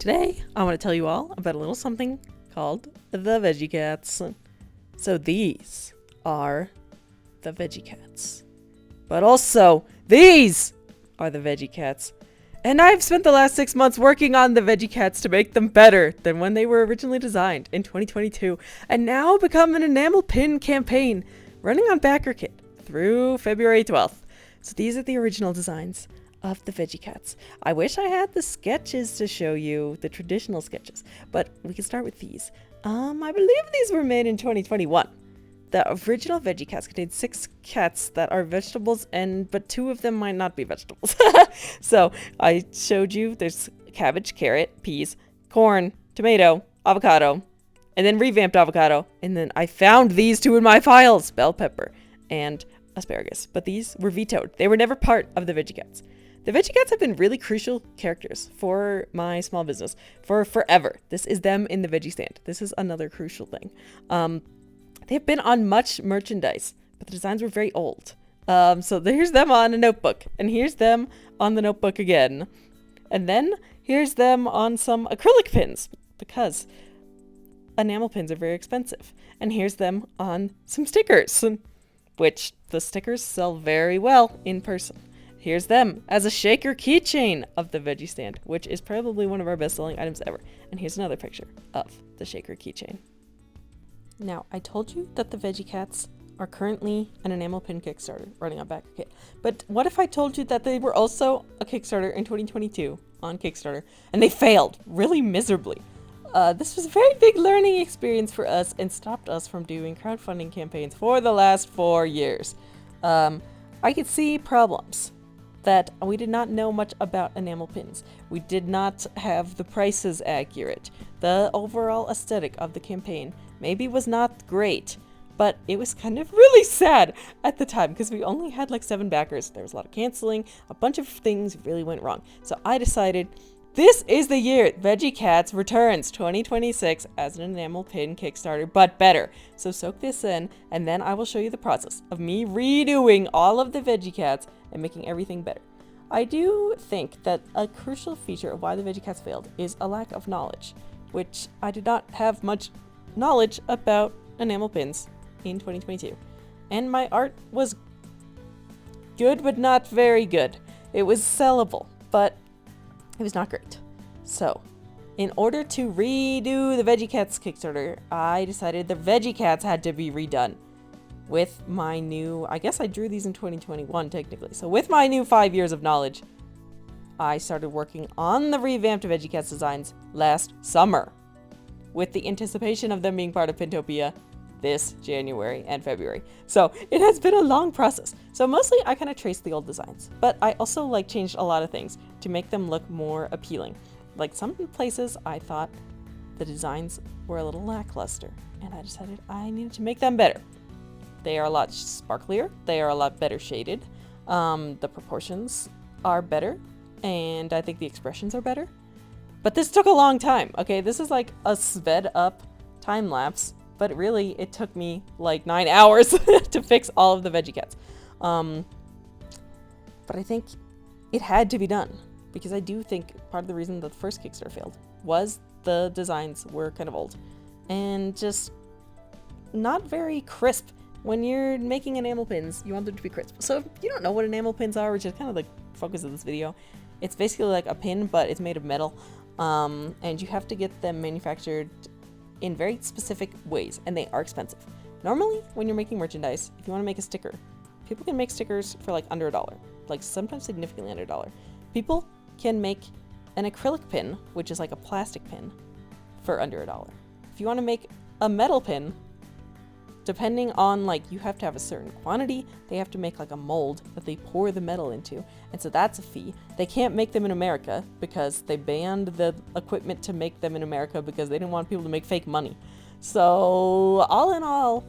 Today, I want to tell you all about a little something called the veggie cats. So these are the veggie cats. But also, these are the veggie cats. And I've spent the last 6 months working on the veggie cats to make them better than when they were originally designed in 2022. And now become an enamel pin campaign running on BackerKit through February 12th. So these are the original designs of the veggie cats. I wish I had the sketches to show you, the traditional sketches, but we can start with these. I believe these were made in 2021. The original veggie cats contained 6 cats that are vegetables, but 2 of them might not be vegetables. So I showed you there's cabbage, carrot, peas, corn, tomato, avocado, and then revamped avocado. And then I found these 2 in my files, bell pepper and asparagus, but these were vetoed. They were never part of the veggie cats. The veggie cats have been really crucial characters for my small business for forever. This is them in the veggie stand. This is another crucial thing. They've been on much merchandise, but the designs were very old. So here's them on a notebook, and here's them on the notebook again. And then here's them on some acrylic pins, because enamel pins are very expensive. And here's them on some stickers, which the stickers sell very well in person. Here's them as a shaker keychain of the veggie stand, which is probably one of our best-selling items ever. And here's another picture of the shaker keychain. Now, I told you that the veggie cats are currently an enamel pin Kickstarter running on BackerKit. But what if I told you that they were also a Kickstarter in 2022 on Kickstarter, and they failed really miserably? This was a very big learning experience for us and stopped us from doing crowdfunding campaigns for the last 4 years. I could see problems. That we did not know much about enamel pins. We did not have the prices accurate. The overall aesthetic of the campaign maybe was not great, but it was kind of really sad at the time because we only had like 7 backers. There was a lot of canceling. A bunch of things really went wrong. So I decided this is the year Veggie Cats returns 2026 as an enamel pin Kickstarter, but better. So soak this in, and then I will show you the process of me redoing all of the Veggie Cats and making everything better. I do think that a crucial feature of why the Veggie Cats failed is a lack of knowledge, which I did not have much knowledge about enamel pins in 2022. And my art was good, but not very good. It was sellable, but it was not great. So, in order to redo the Veggie Cats Kickstarter, I decided the Veggie Cats had to be redone with my new, I guess I drew these in 2021 technically. So with my new 5 years of knowledge, I started working on the revamped Veggie Cats designs last summer with the anticipation of them being part of Pintopia this January and February. So it has been a long process. So mostly I kind of traced the old designs, but I also changed a lot of things to make them look more appealing. Like some places I thought the designs were a little lackluster, and I decided I needed to make them better. They are a lot sparklier. They are a lot better shaded. The proportions are better, and I think the expressions are better. But this took a long time, okay? This is like a sped up time lapse, but really it took me like 9 hours to fix all of the Veggie Cats. But I think it had to be done, because I do think part of the reason that the first Kickstarter failed was the designs were kind of old and just not very crisp. When you're making enamel pins, you want them to be crisp. So if you don't know what enamel pins are, which is kind of the focus of this video, it's basically like a pin, but it's made of metal. And you have to get them manufactured in very specific ways, and they are expensive. Normally, when you're making merchandise, if you want to make a sticker, people can make stickers for like under $1, like sometimes significantly under $1. People can make an acrylic pin, which is like a plastic pin, for under $1. If you want to make a metal pin, depending on you have to have a certain quantity, they have to make like a mold that they pour the metal into, and so that's a fee. They can't make them in America because they banned the equipment to make them in America because they didn't want people to make fake money. So all in all,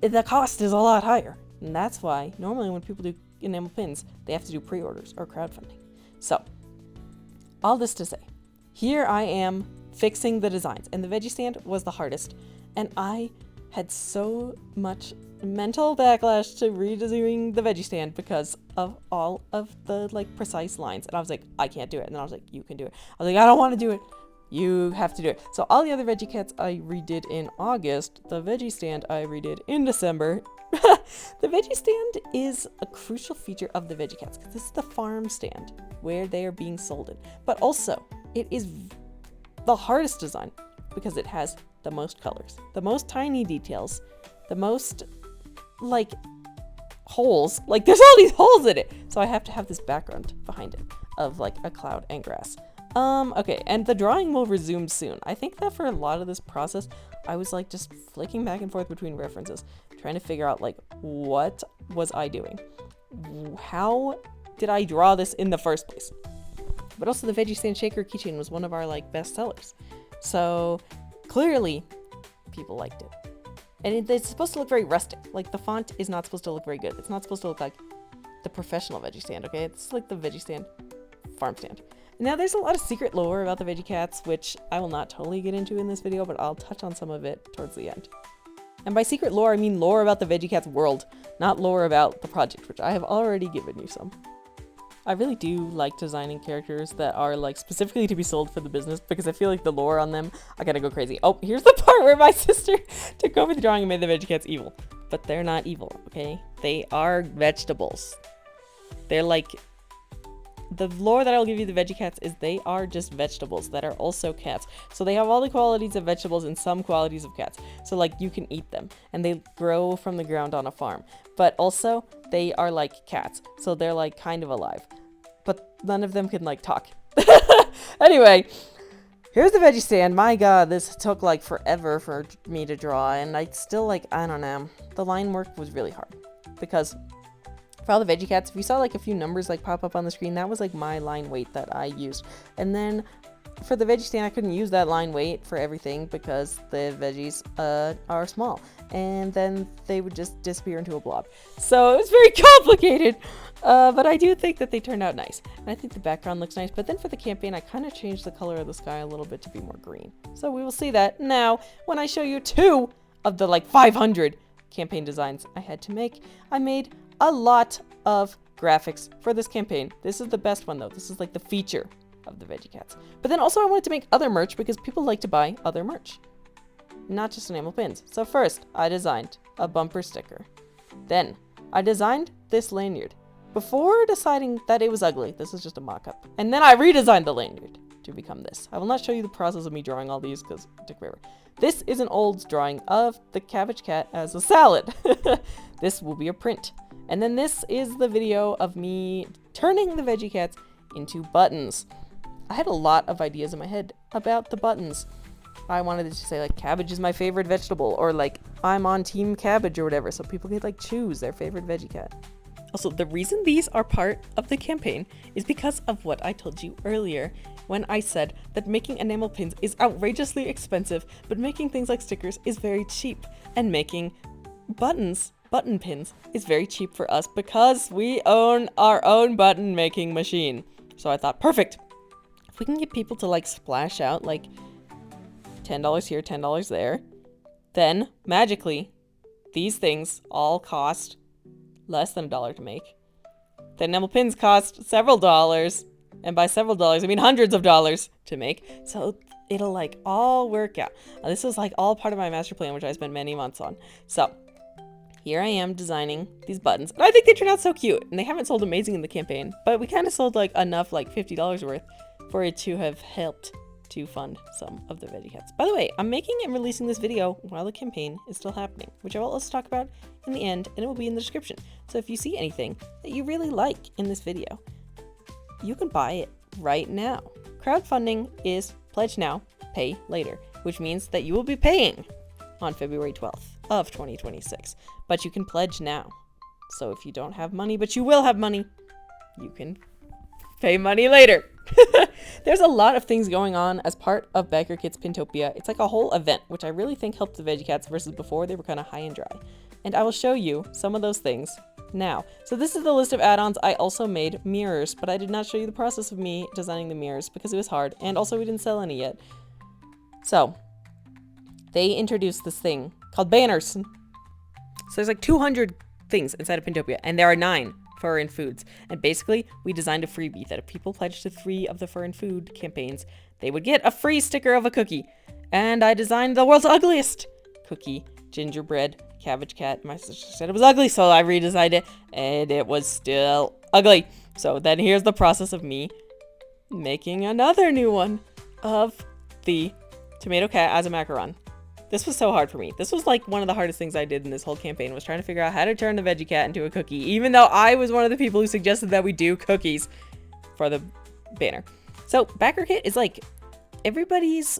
the cost is a lot higher, and that's why normally when people do enamel pins, they have to do pre-orders or crowdfunding. So all this to say, here I am fixing the designs, and the veggie stand was the hardest, and I had so much mental backlash to redoing the veggie stand because of all of the like precise lines. And I was like, I can't do it. And then I was like, you can do it. I was like, I don't want to do it. You have to do it. So all the other veggie cats I redid in August. The veggie stand I redid in December. The veggie stand is a crucial feature of the veggie cats because this is the farm stand where they are being sold in. But also, it is the hardest design because it has the most colors, the most tiny details, the most like holes. Like there's all these holes in it. So I have to have this background behind it of like a cloud and grass. Okay, and the drawing will resume soon. I think that for a lot of this process, I was like just flicking back and forth between references, trying to figure out like, what was I doing? How did I draw this in the first place? But also the veggie stand shaker keychain was one of our like best sellers. So clearly people liked it. And it's supposed to look very rustic. Like the font is not supposed to look very good. It's not supposed to look like the professional veggie stand, okay? It's like the veggie stand, farm stand. Now there's a lot of secret lore about the veggie cats, which I will not totally get into in this video, but I'll touch on some of it towards the end. And by secret lore, I mean lore about the veggie cats world, not lore about the project, which I have already given you some. I really do like designing characters that are like specifically to be sold for the business because I feel like the lore on them, I gotta go crazy. Oh, here's the part where my sister took over the drawing and made the veggie cats evil. But they're not evil, okay? They are vegetables. They're like, the lore that I'll give you the veggie cats is they are just vegetables that are also cats. So they have all the qualities of vegetables and some qualities of cats. So like you can eat them and they grow from the ground on a farm. But also they are like cats. So they're like kind of alive. But none of them can like talk. Anyway, here's the veggie stand. My god, this took like forever for me to draw. And I still like, I don't know. The line work was really hard. Because for all the veggie cats, if you saw like a few numbers like pop up on the screen, that was like my line weight that I used. And then for the veggie stand, I couldn't use that line weight for everything because the veggies are small. And then they would just disappear into a blob. So it was very complicated. But I do think that they turned out nice. And I think the background looks nice. But then for the campaign, I kind of changed the color of the sky a little bit to be more green. So we will see that now when I show you 2 of the like 500 campaign designs I had to make. I made a lot of graphics for this campaign. This is the best one though. This is like the feature of the veggie cats. But then also I wanted to make other merch because people like to buy other merch, not just enamel pins. So first I designed a bumper sticker. Then I designed this lanyard before deciding that it was ugly. This is just a mock-up. And then I redesigned the lanyard to become this. I will not show you the process of me drawing all these because it took forever. This is an old drawing of the cabbage cat as a salad. This will be a print. And then this is the video of me turning the veggie cats into buttons. I had a lot of ideas in my head about the buttons. I wanted to say like cabbage is my favorite vegetable or like I'm on team cabbage or whatever so people could like choose their favorite veggie cat. Also, the reason these are part of the campaign is because of what I told you earlier when I said that making enamel pins is outrageously expensive, but making things like stickers is very cheap, and making button pins is very cheap for us because we own our own button making machine. So I thought, perfect. If we can get people to like splash out like $10 here, $10 there, then magically these things all cost less than $1 to make. The enamel pins cost several dollars, and by several dollars I mean hundreds of dollars to make. So it'll like all work out. This was like all part of my master plan, which I spent many months on. So here I am designing these buttons, and I think they turned out so cute. And they haven't sold amazing in the campaign, but we kind of sold like enough, like $50 worth, for it to have helped to fund some of the veggie cats. By the way, I'm making and releasing this video while the campaign is still happening, which I will also talk about in the end, and it will be in the description. So if you see anything that you really like in this video, you can buy it right now. Crowdfunding is pledge now, pay later, which means that you will be paying on February 12th of 2026, but you can pledge now. So if you don't have money, but you will have money, you can pay money later. There's a lot of things going on as part of Backer Kids Pintopia. It's like a whole event, which I really think helped the veggie cats versus before they were kind of high and dry. And I will show you some of those things now. So this is the list of add-ons. I also made mirrors, but I did not show you the process of me designing the mirrors because it was hard, and also we didn't sell any yet. So they introduced this thing called banners. So there's like 200 things inside of Pintopia, and there are 9 fur and foods. And basically, we designed a freebie that if people pledged to 3 of the fur and food campaigns, they would get a free sticker of a cookie. And I designed the world's ugliest cookie, gingerbread cabbage cat. My sister said it was ugly, so I redesigned it, and it was still ugly. So then here's the process of me making another new one of the tomato cat as a macaron. This was so hard for me. This was like one of the hardest things I did in this whole campaign, was trying to figure out how to turn the veggie cat into a cookie, even though I was one of the people who suggested that we do cookies for the banner. So Backer Kit is like everybody's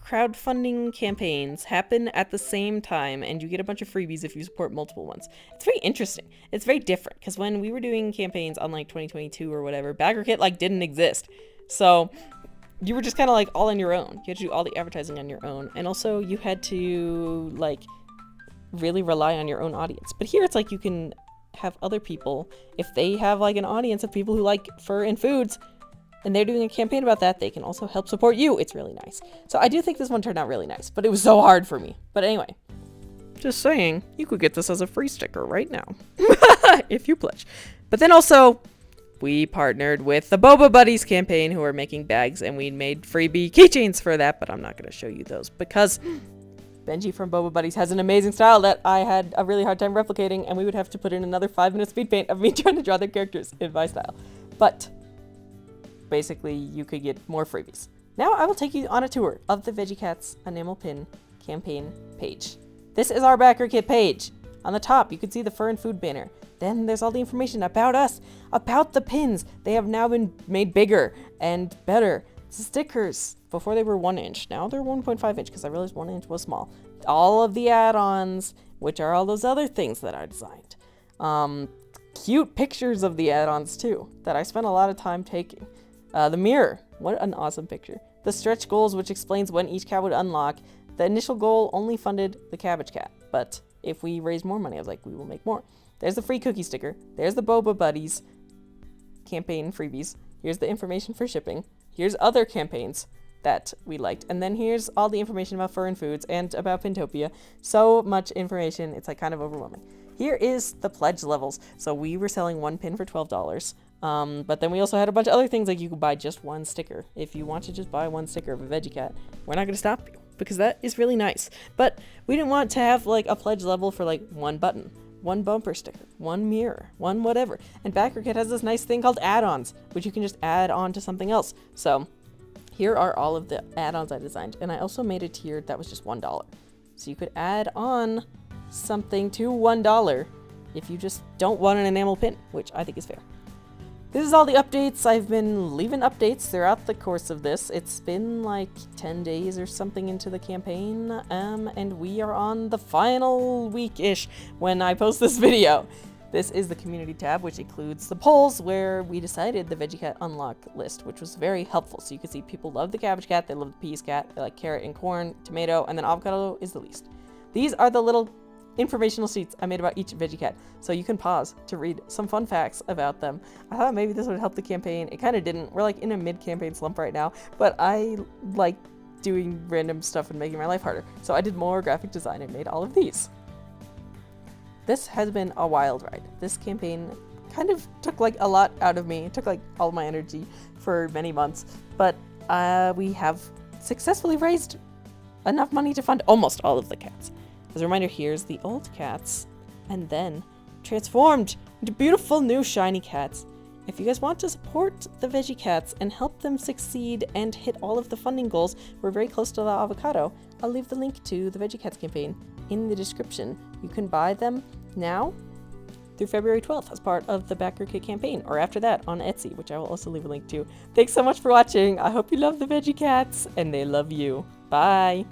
crowdfunding campaigns happen at the same time, and you get a bunch of freebies if you support multiple ones. It's very interesting. It's very different, because when we were doing campaigns on like 2022 or whatever, Backer Kit like didn't exist. So you were just kind of like all on your own. You had to do all the advertising on your own, and also you had to like really rely on your own audience. But here it's like you can have other people, if they have like an audience of people who like fur and foods, and they're doing a campaign about that, they can also help support you. It's really nice. So I do think this one turned out really nice, but it was so hard for me. But anyway, just saying, you could get this as a free sticker right now if you pledge. But then also, we partnered with the Boba Buddies campaign, who are making bags, and we made freebie keychains for that, but I'm not going to show you those because Benji from Boba Buddies has an amazing style that I had a really hard time replicating, and we would have to put in another 5-minute speed paint of me trying to draw their characters in my style. But basically, you could get more freebies. Now I will take you on a tour of the Veggie Cats enamel pin campaign page. This is our Backer Kit page. On the top, you can see the fur and food banner. Then there's all the information about us, about the pins. They have now been made bigger and better. Stickers. Before they were 1 inch. Now they're 1.5 inch because I realized 1 inch was small. All of the add-ons, which are all those other things that I designed. Cute pictures of the add-ons too, that I spent a lot of time taking. The mirror. What an awesome picture. The stretch goals, which explains when each cat would unlock. The initial goal only funded the cabbage cat, but if we raise more money, I was like, we will make more. There's the free cookie sticker. There's the Boba Buddies campaign freebies. Here's the information for shipping. Here's other campaigns that we liked. And then here's all the information about fur and foods and about Pintopia. So much information, it's like kind of overwhelming. Here is the pledge levels. So we were selling 1 pin for $12. But then we also had a bunch of other things, like you could buy just 1 sticker. If you want to just buy 1 sticker of a veggie cat, we're not going to stop you, because that is really nice. But we didn't want to have like a pledge level for like 1 button, 1 bumper sticker, 1 mirror, 1 whatever. And Backer Kit has this nice thing called add-ons, which you can just add on to something else. So here are all of the add-ons I designed. And I also made a tier that was just $1. So you could add on something to $1 if you just don't want an enamel pin, which I think is fair. This is all the updates. I've been leaving updates throughout the course of this. It's been like 10 days or something into the campaign, and we are on the final week-ish when I post this video. This is the community tab, which includes the polls where we decided the Veggie Cat unlock list, which was very helpful. So you can see people love the cabbage cat, they love the peas cat, they like carrot and corn, tomato, and then avocado is the least. These are the little informational sheets I made about each veggie cat, so you can pause to read some fun facts about them. I thought maybe this would help the campaign. It kind of didn't. We're like in a mid-campaign slump right now, but I like doing random stuff and making my life harder. So I did more graphic design and made all of these. This has been a wild ride. This campaign kind of took like a lot out of me. It took like all my energy for many months, but we have successfully raised enough money to fund almost all of the cats. As a reminder, here's the old cats, and then transformed into beautiful new shiny cats. If you guys want to support the Veggie Cats and help them succeed and hit all of the funding goals, we're very close to the avocado. I'll leave the link to the Veggie Cats campaign in the description. You can buy them now through February 12th as part of the Backer Kit campaign, or after that on Etsy, which I will also leave a link to. Thanks so much for watching. I hope you love the Veggie Cats, and they love you. Bye!